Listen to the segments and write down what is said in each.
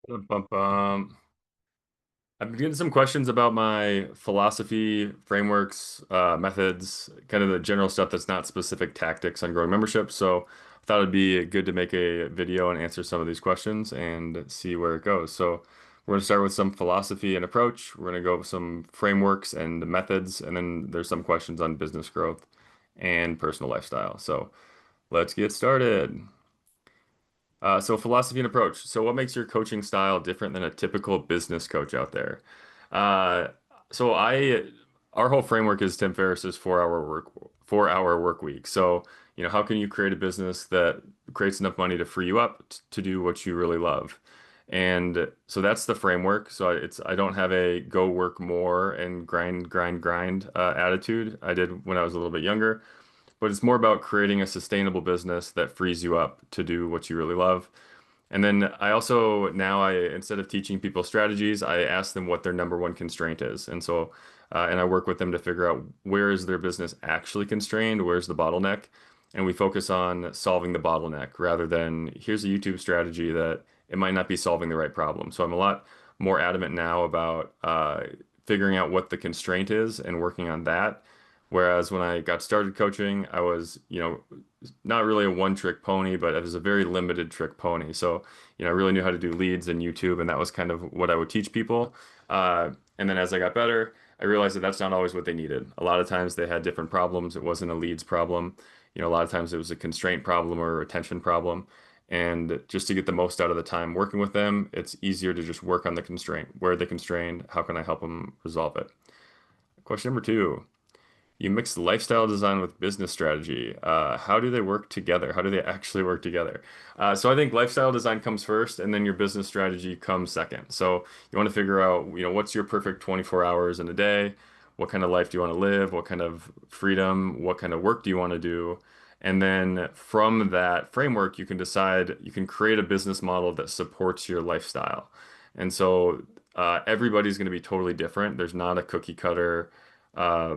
Bum, bum. I've been getting some questions about my philosophy, frameworks, methods, kind of the general stuff that's not specific tactics on growing membership. So I thought it'd be good to make a video and answer some of these questions and see where it goes. So we're going to start with some philosophy and approach. We're going to go with some frameworks and methods, and then there's some questions on business growth and personal lifestyle. So let's get started. So philosophy and approach. So what makes your coaching style different than a typical business coach out there? Uh, so I, our whole framework is Tim Ferriss's 4-hour work week. So, how can you create a business that creates enough money to free you up to do what you really love? And so that's the framework. So I don't have a go work more and grind, grind, grind attitude. I did when I was a little bit younger, but it's more about creating a sustainable business that frees you up to do what you really love. And then I also now I instead of teaching people strategies, I ask them what their number one constraint is. And I work with them to figure out where is their business actually constrained, where's the bottleneck, and we focus on solving the bottleneck rather than here's a YouTube strategy that it might not be solving the right problem. So I'm a lot more adamant now about figuring out what the constraint is and working on that. Whereas when I got started coaching, I was, not really a one-trick pony, but it was a very limited trick pony. So, I really knew how to do leads and YouTube, and that was kind of what I would teach people. And then as I got better, I realized that that's not always what they needed. A lot of times they had different problems. It wasn't a leads problem. A lot of times it was a constraint problem or a retention problem. And just to get the most out of the time working with them, it's easier to just work on the constraint. Where are they constrained? How can I help them resolve it? Question number two. You mix lifestyle design with business strategy. How do they work together? How do they actually work together? So I think lifestyle design comes first, and then your business strategy comes second. So you want to figure out, what's your perfect 24 hours in a day? What kind of life do you want to live? What kind of freedom? What kind of work do you want to do? And then from that framework, you can decide, you can create a business model that supports your lifestyle. And so everybody's going to be totally different. There's not a cookie cutter uh,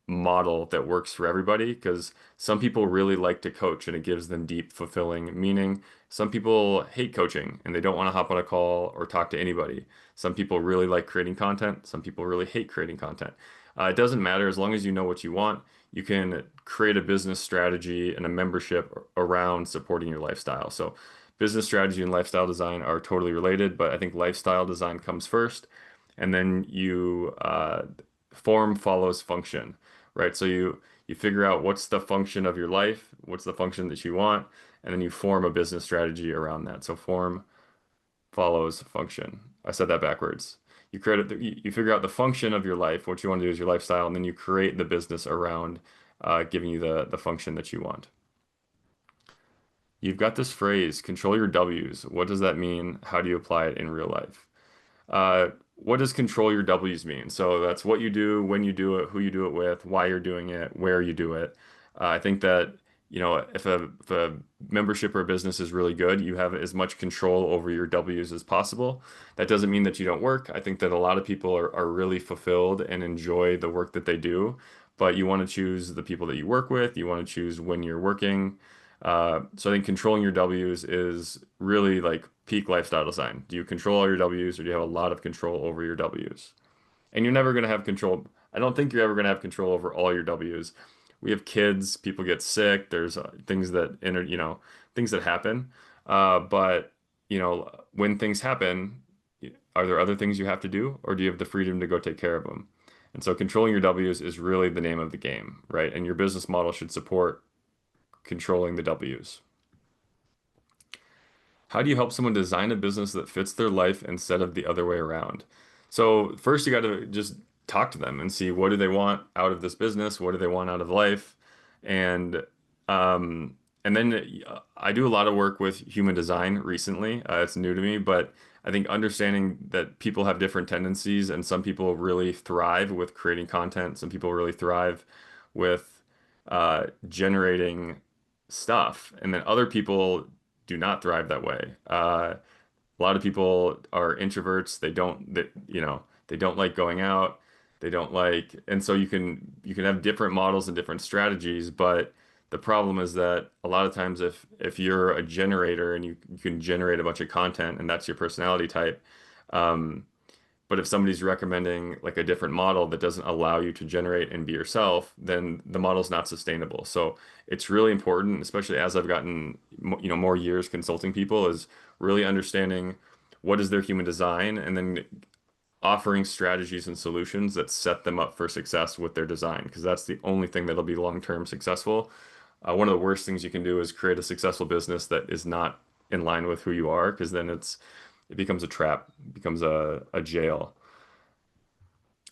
model that works for everybody because some people really like to coach and it gives them deep, fulfilling meaning. Some people hate coaching and they don't want to hop on a call or talk to anybody. Some people really like creating content. Some people really hate creating content. It doesn't matter as long as you know what you want. You can create a business strategy and a membership around supporting your lifestyle. So, business strategy and lifestyle design are totally related, but I think lifestyle design comes first, and then form follows function, right? So you figure out what's the function of your life, what's the function that you want, and then you form a business strategy around that. So form follows function. I said that backwards. You figure out the function of your life, what you want to do is your lifestyle, and then you create the business around giving you the function that you want. You've got this phrase, control your W's. What does that mean? How do you apply it in real life? What does control your W's mean? So that's what you do, when you do it, who you do it with, why you're doing it, where you do it. I think that, if a membership or a business is really good, you have as much control over your W's as possible. That doesn't mean that you don't work. I think that a lot of people are really fulfilled and enjoy the work that they do, but you want to choose the people that you work with. You want to choose when you're working. So I think controlling your W's is really like peak lifestyle design. Do you control all your W's or do you have a lot of control over your W's? And you're never going to have control. I don't think you're ever going to have control over all your W's. We have kids, people get sick, there's things that things that happen. But when things happen, are there other things you have to do or do you have the freedom to go take care of them? And so controlling your W's is really the name of the game, right? And your business model should support controlling the W's. How do you help someone design a business that fits their life instead of the other way around? So first you got to just talk to them and see what do they want out of this business? What do they want out of life? And um, and then I do a lot of work with human design recently. It's new to me, but I think understanding that people have different tendencies and some people really thrive with creating content. Some people really thrive with generating stuff, and then other people do not thrive that way. A lot of people are introverts. They don't like going out. They don't like, and so you can have different models and different strategies, but The problem is that a lot of times if you're a generator and you can generate a bunch of content and that's your personality type, um, but if somebody's recommending like a different model that doesn't allow you to generate and be yourself, then the model's not sustainable. So it's really important, especially as I've gotten more years consulting people, is really understanding what is their human design and then offering strategies and solutions that set them up for success with their design, because that's the only thing that'll be long-term successful. One of the worst things you can do is create a successful business that is not in line with who you are, because then it becomes a trap, becomes a jail.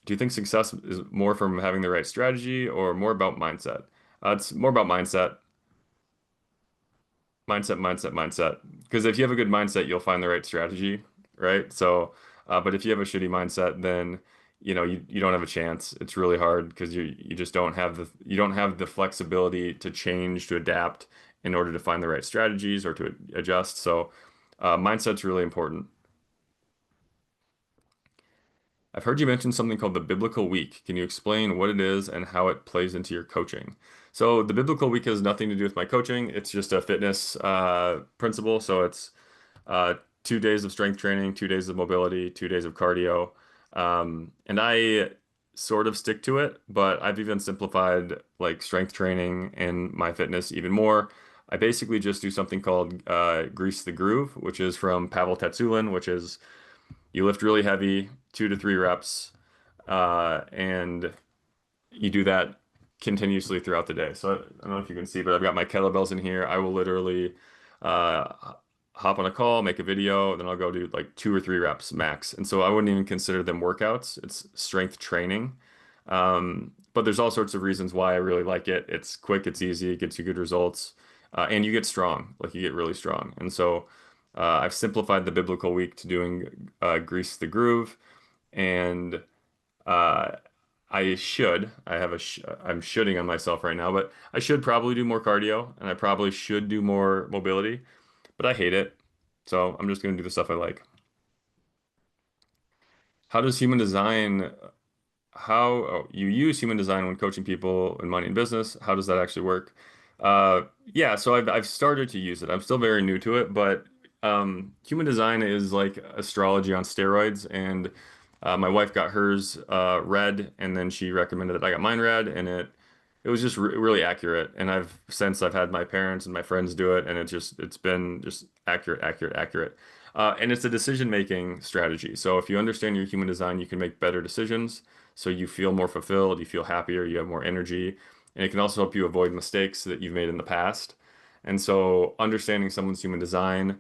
Do you think success is more from having the right strategy or more about mindset? It's more about mindset, mindset. Because if you have a good mindset, you'll find the right strategy, right? So, but if you have a shitty mindset, then you don't have a chance. It's really hard because you just don't have the flexibility to change, to adapt in order to find the right strategies or to adjust. So, mindset's really important. I've heard you mention something called the Biblical Week. Can you explain what it is and how it plays into your coaching? So the Biblical Week has nothing to do with my coaching. It's just a fitness principle. So it's uh, 2 days of strength training, 2 days of mobility, 2 days of cardio. And I sort of stick to it, but I've even simplified like strength training and my fitness even more. I basically just do something called Grease the Groove, which is from Pavel Tsatsouline, which is you lift really heavy, 2 to 3 reps, and you do that continuously throughout the day. So I don't know if you can see, but I've got my kettlebells in here. I will literally uh, hop on a call, make a video, then I'll go do like 2 or 3 reps max. And so I wouldn't even consider them workouts. It's strength training. But there's all sorts of reasons why I really like it. It's quick, it's easy, it gets you good results, and you get strong, like you get really strong. And so I've simplified the biblical week to doing Grease the Groove, and uh, I'm shooting on myself right now, but I should probably do more cardio, and I probably should do more mobility, but I hate it. So I'm just going to do the stuff I like. How does human design you use human design when coaching people in money and business? How does that actually work? Yeah, so I've started to use it. I'm still very new to it, but human design is like astrology on steroids. And my wife got hers read, and then she recommended that I got mine read, and it was just re really accurate. And I've had my parents and my friends do it, and it's been just accurate. And it's a decision-making strategy. So if you understand your human design, you can make better decisions. So you feel more fulfilled, you feel happier, you have more energy, and it can also help you avoid mistakes that you've made in the past. And so understanding someone's human design,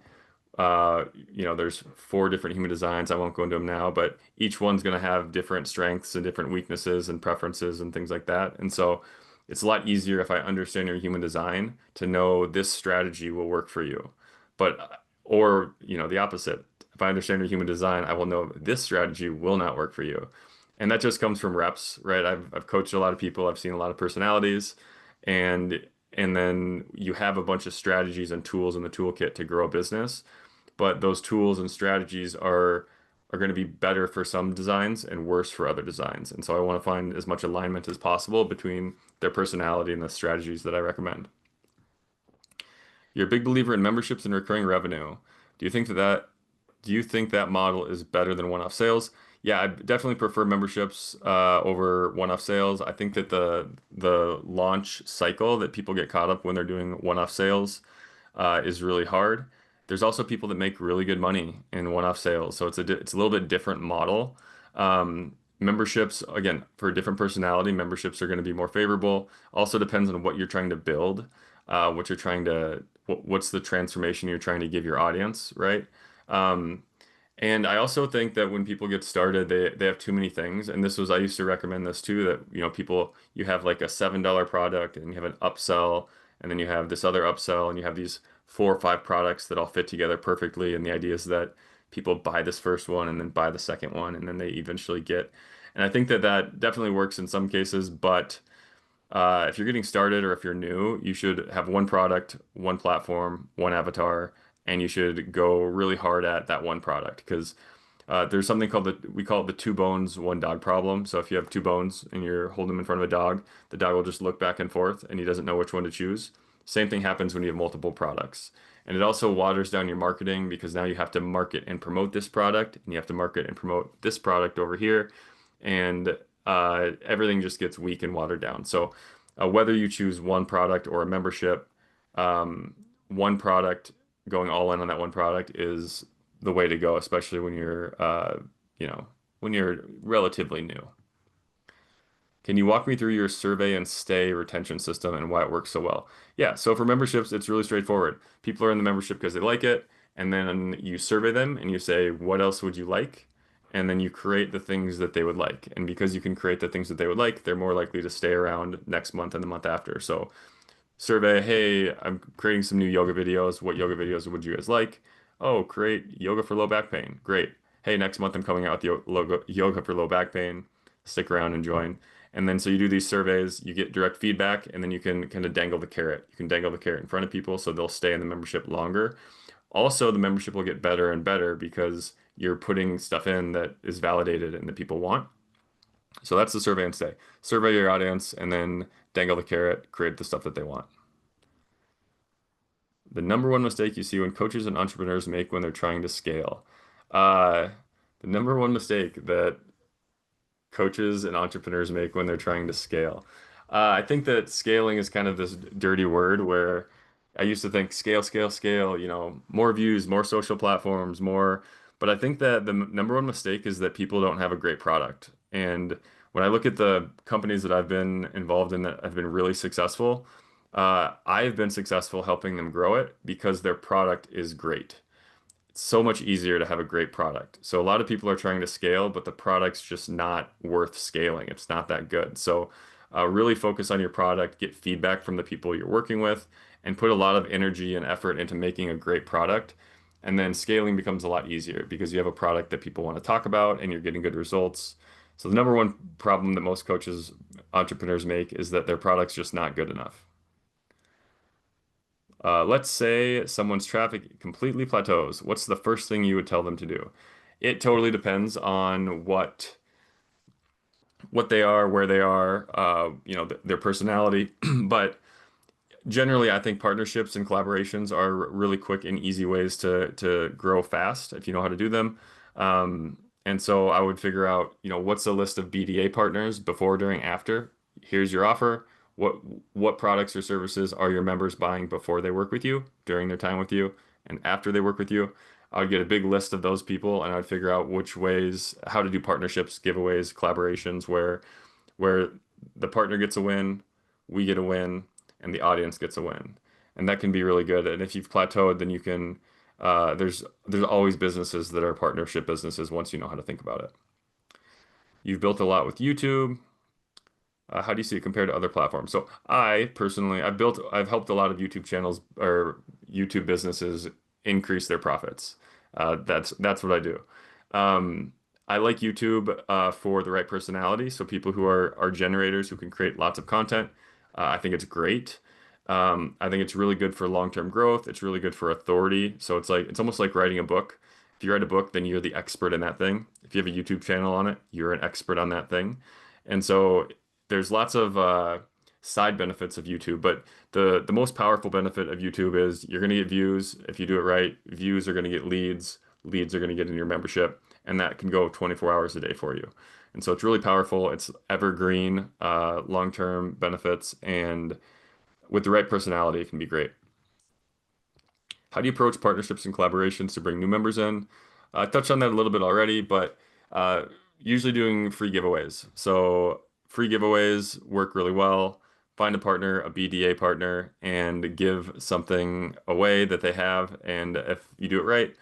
there's 4 different human designs. I won't go into them now, but each one's going to have different strengths and different weaknesses and preferences and things like that. And so it's a lot easier if I understand your human design to know this strategy will work for you. But, or, the opposite. If I understand your human design, I will know this strategy will not work for you. And that just comes from reps, right? I've coached a lot of people, I've seen a lot of personalities, and and then you have a bunch of strategies and tools in the toolkit to grow a business. But those tools and strategies are going to be better for some designs and worse for other designs. And so I want to find as much alignment as possible between their personality and the strategies that I recommend. You're a big believer in memberships and recurring revenue. Do you think do you think that model is better than one-off sales? Yeah, I definitely prefer memberships over one-off sales. I think that the launch cycle that people get caught up when they're doing one-off sales is really hard. There's also people that make really good money in one-off sales, so it's a little bit different model. Memberships, again, for a different personality, memberships are going to be more favorable. Also depends on what you're trying to build, what you're trying to, what's the transformation you're trying to give your audience, right? Um, and I also think that when people get started, they have too many things. And I used to recommend this too, that you have like a $7 product and you have an upsell, and then you have this other upsell, and you have these 4 or 5 products that all fit together perfectly. And the idea is that people buy this first one and then buy the second one, and then they eventually get. And I think that that definitely works in some cases, but if you're getting started or if you're new, you should have one product, one platform, one avatar, and you should go really hard at that one product because There's something called we call it the two bones, one dog problem. So if you have two bones and you're holding them in front of a dog, the dog will just look back and forth and he doesn't know which one to choose. Same thing happens when you have multiple products. And it also waters down your marketing because now you have to market and promote this product and you have to market and promote this product over here. And everything just gets weak and watered down. So whether you choose one product or a membership, one product, going all in on that one product is the way to go, especially when you know, when you're relatively new. Can you walk me through your survey and stay retention system and why it works so well? Yeah, so for memberships, it's really straightforward. People are in the membership because they like it, and then you survey them and you say, what else would you like? And then you create the things that they would like. And because you can create the things that they would like, they're more likely to stay around next month and the month after. So survey, hey, I'm creating some new yoga videos. What yoga videos would you guys like? Oh, create yoga for low back pain. Great. Hey, next month I'm coming out with yoga for low back pain. Stick around and join. And then so you do these surveys, you get direct feedback, and then you can kind of dangle the carrot. You can dangle the carrot in front of people so they'll stay in the membership longer. Also, the membership will get better and better because you're putting stuff in that is validated and that people want. So that's the survey and stay. Survey your audience and then dangle the carrot, create the stuff that they want. The number one mistake you see when coaches and entrepreneurs make when they're trying to scale. Uh, the number one mistake that coaches and entrepreneurs make when they're trying to scale. I think that scaling is kind of this dirty word where I used to think scale, scale, scale, more views, more social platforms, more. But I think that the number one mistake is that people don't have a great product. And when I look at the companies that I've been involved in that have been really successful, I've been successful helping them grow it because their product is great. It's so much easier to have a great product. So a lot of people are trying to scale, but the product's just not worth scaling. It's not that good. So really focus on your product, get feedback from the people you're working with, and put a lot of energy and effort into making a great product. And then scaling becomes a lot easier because you have a product that people want to talk about and you're getting good results. So the number one problem that most coaches, entrepreneurs make is that their product's just not good enough. Let's say someone's traffic completely plateaus. What's the first thing you would tell them to do? It totally depends on what they are, where they are, their personality. But generally, I think partnerships and collaborations are really quick and easy ways to grow fast if you know how to do them. And so I would figure out, what's the list of BDA partners before, during, after. Here's your offer. What what products or services are your members buying before they work with you, during their time with you, and after they work with you? I would get a big list of those people and I'd figure out which ways, how to do partnerships, giveaways, collaborations where the partner gets a win, we get a win, and the audience gets a win. And that can be really good. And if you've plateaued, then you can there's always businesses that are partnership businesses once you know how to think about it. You've built a lot with YouTube. How do you see it compared to other platforms? So I personally, I've helped a lot of YouTube channels or YouTube businesses increase their profits. That's what I do. Um, I like YouTube for the right personality. So people who are generators who can create lots of content. I think it's great. I think it's really good for long-term growth. It's really good for authority. So it's almost like writing a book. If you write a book, then you're the expert in that thing. If you have a YouTube channel on it, you're an expert on that thing. And so there's lots of side benefits of YouTube, but the most powerful benefit of YouTube is you're going to get views if you do it right. Views are going to get leads. Leads are going to get in your membership, and that can go 24 hours a day for you. And so it's really powerful. It's evergreen, long-term benefits, and with the right personality, it can be great. How do you approach partnerships and collaborations to bring new members in? I touched on that a little bit already, but uh, usually doing free giveaways. So free giveaways work really well. Find a partner, a BDA partner, and give something away that they have. And if you do it right,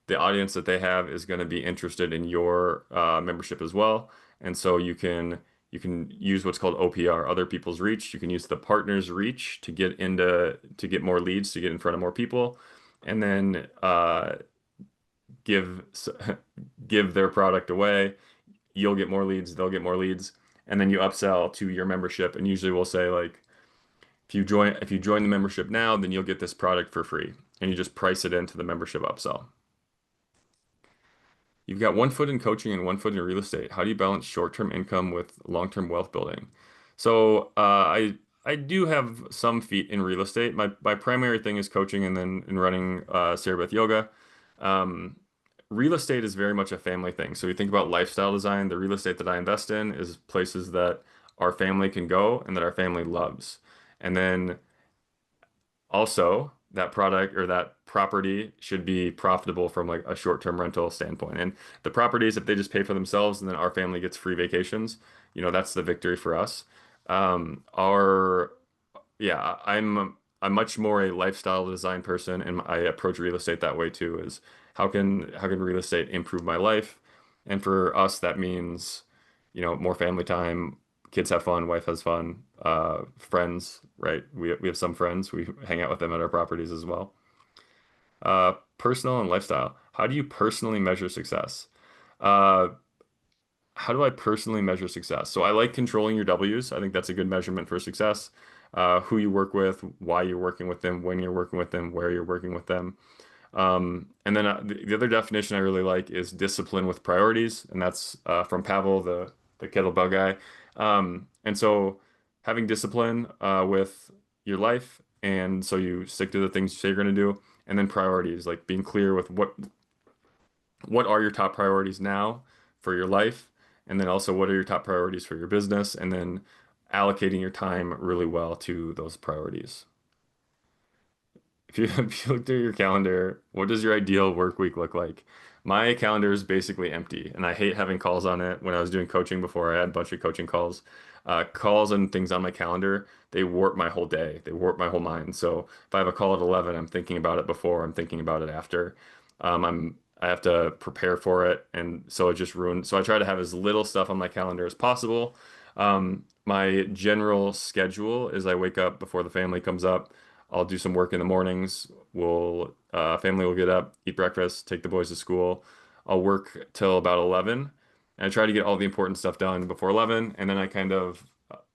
the audience that they have is going to be interested in your membership as well. And so you can use what's called OPR, other people's reach. You can use the partner's reach to get more leads, to get in front of more people, and then give give their product away. You'll get more leads, they'll get more leads, and then you upsell to your membership. And usually we'll say like, if you join the membership now, then you'll get this product for free, and you just price it into the membership upsell. You've got one foot in coaching and one foot in real estate. How do you balance short-term income with long-term wealth building? So I do have some feet in real estate. My primary thing is coaching and then in running Sarabeth Yoga. Um, Real estate is very much a family thing. So you think about lifestyle design, the real estate that I invest in is places that our family can go and that our family loves. And then also, that product or that property should be profitable from like a short-term rental standpoint. And the properties, if they just pay for themselves and then our family gets free vacations, that's the victory for us. Our Yeah, I'm much more a lifestyle design person, and I approach real estate that way too. Is how can real estate improve my life? And for us, that means, more family time, kids have fun, wife has fun, friends, right? We have some friends, we hang out with them at our properties as well. Personal and lifestyle. How do you personally measure success? Uh, how do I personally measure success? So I like controlling your W's. I think that's a good measurement for success. Who you work with, why you're working with them, when you're working with them, where you're working with them. And then the other definition I really like is discipline with priorities, and that's from Pavel, the kettlebell guy. And so having discipline with your life, and so you stick to the things you say you're going to do, and then priorities, like being clear with what are your top priorities now for your life, and then also what are your top priorities for your business, and then allocating your time really well to those priorities. If you look through your calendar, what does your ideal work week look like? My calendar is basically empty, and I hate having calls on it. When I was doing coaching before, I had a bunch of coaching calls. Calls and things on my calendar, they warp my whole day. They warp my whole mind. So if I have a call at 11, I'm thinking about it before, I'm thinking about it after. I have to prepare for it, and so it just ruined. So I try to have as little stuff on my calendar as possible. My general schedule is I wake up before the family comes up. I'll do some work in the mornings. Family will get up, eat breakfast, take the boys to school. I'll work till about 11, and I try to get all the important stuff done before 11, and then I kind of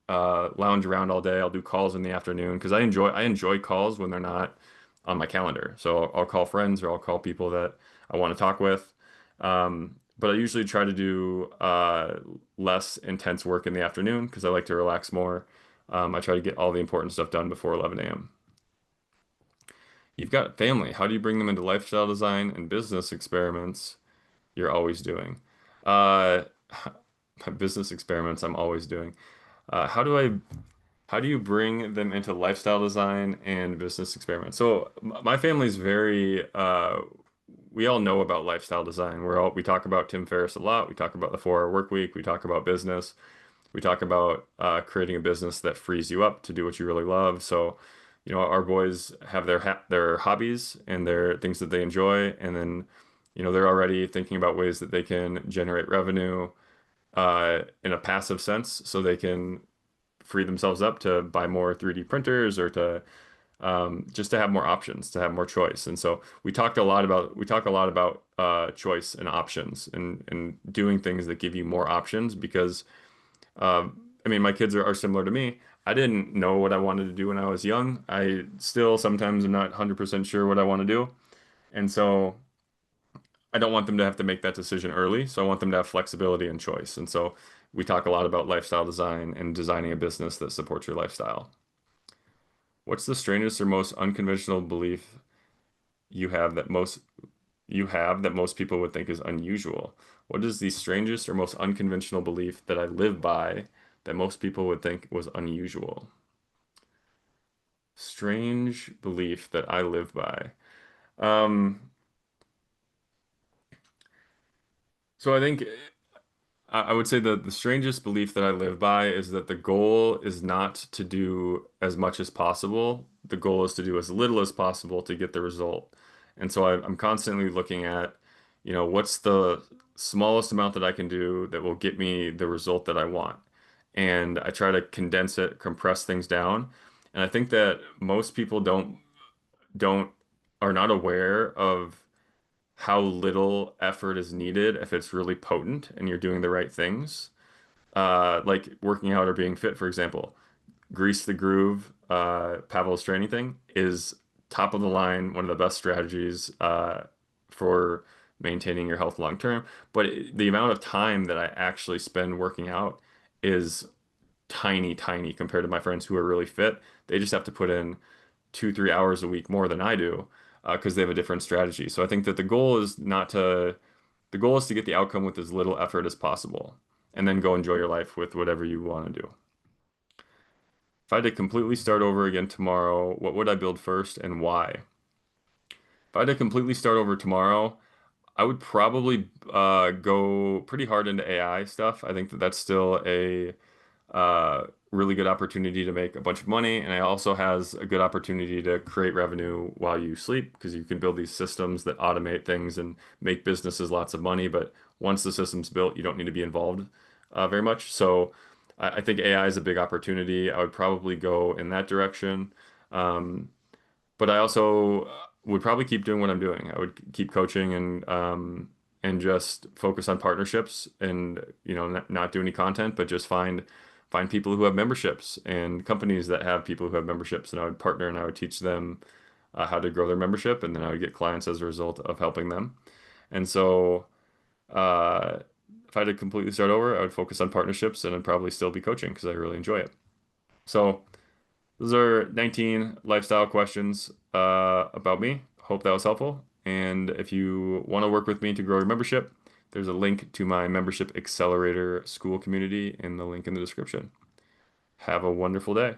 lounge around all day. I'll do calls in the afternoon because I enjoy calls when they're not on my calendar. So I'll call friends or I'll call people that I want to talk with. But I usually try to do less intense work in the afternoon because I like to relax more. I try to get all the important stuff done before 11 a.m. You've got family. How do you bring them into lifestyle design and business experiments you're always doing? Uh, Business experiments I'm always doing. How do you bring them into lifestyle design and business experiments? So my family's we all know about lifestyle design. We talk about Tim Ferriss a lot. We talk about the 4-hour work week. We talk about business. We talk about creating a business that frees you up to do what you really love. So, our boys have their hobbies and their things that they enjoy, and then, they're already thinking about ways that they can generate revenue in a passive sense, so they can free themselves up to buy more 3D printers or to just to have more options, to have more choice. And so we talk a lot about choice and options and doing things that give you more options because I mean, my kids are similar to me. I didn't know what I wanted to do when I was young. I still sometimes am not 100% sure what I want to do. And so I don't want them to have to make that decision early. So I want them to have flexibility and choice. And so we talk a lot about lifestyle design and designing a business that supports your lifestyle. What's the strangest or most unconventional belief you have that most people would think is unusual? What is the strangest or most unconventional belief that I live by that most people would think was unusual? Strange belief that I live by. Um, so I think I would say that the strangest belief that I live by is that the goal is not to do as much as possible. The goal is to do as little as possible to get the result. And so I'm constantly looking at, what's the smallest amount that I can do that will get me the result that I want. And I try to condense it, compress things down. And I think that most people don't are not aware of how little effort is needed if it's really potent and you're doing the right things. Like working out or being fit, for example. Grease the Groove, Pavel's training thing is top of the line, one of the best strategies for maintaining your health long term. But the amount of time that I actually spend working out is tiny, tiny compared to my friends who are really fit. They just have to put in 2, 3 hours a week more than I do because they have a different strategy. So I think that the goal is to get the outcome with as little effort as possible, and then go enjoy your life with whatever you want to do. If I had to completely start over again tomorrow, what would I build first and why? If I had to completely start over tomorrow, I would probably go pretty hard into AI stuff. I think that that's still a really good opportunity to make a bunch of money, and it also has a good opportunity to create revenue while you sleep because you can build these systems that automate things and make businesses lots of money. But once the system's built, you don't need to be involved very much. So I think AI is a big opportunity. I would probably go in that direction. Um, but I also would probably keep doing what I'm doing. I would keep coaching and just focus on partnerships and not do any content, but just find people who have memberships and companies that have people who have memberships, and I would partner and I would teach them how to grow their membership, and then I would get clients as a result of helping them. And so uh, if I had to completely start over, I would focus on partnerships and I'd probably still be coaching because I really enjoy it. So. Those are 19 lifestyle questions about me. Hope that was helpful. And if you want to work with me to grow your membership, there's a link to my membership accelerator Skool community in the link in the description. Have a wonderful day.